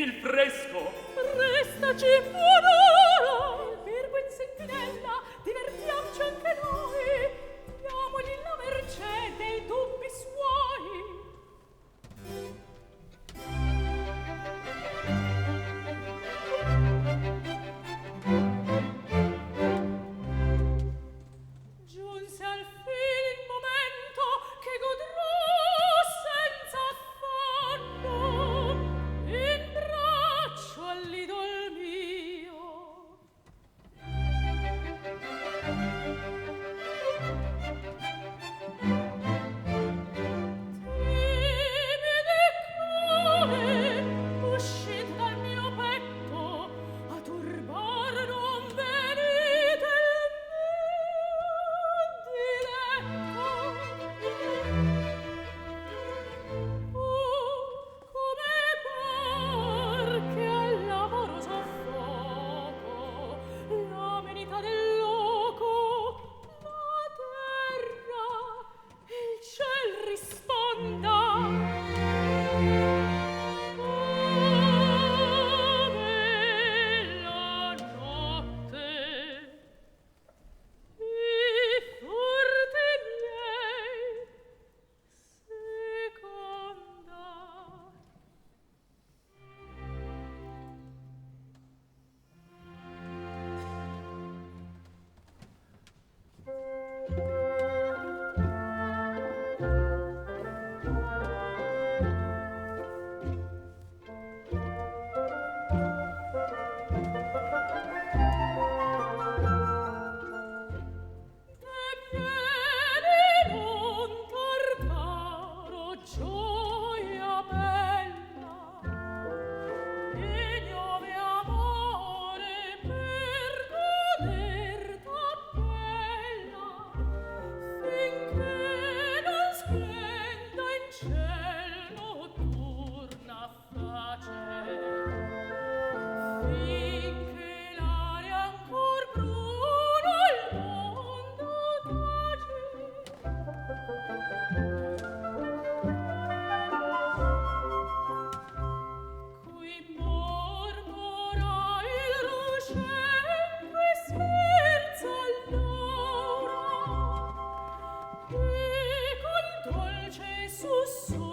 il fresco. Restaci buon'ora, il birbo in sentinella, divertiamoci anche noi, diamogli la mercè dei dubbi suoi. Giunse al fine il momento che godrò senza affanno in braccio all'idol mio. Timide cuore, uscite dal mio petto, a turbare non venite il mio diletto. Oh, come par che al lavoro soffoco l'amenità del loco, la terra, il ciel risponda. Ave la notte, i forti miei, seconda. Vieni non tarcaro, gioia bella, ignove amore per goder t'appella, finché non splenda in ciel notturna face, finché l'aria ancor bruno il mondo tace. Qui mormora il ruscello e sferza all'ora, e col dolce sussurro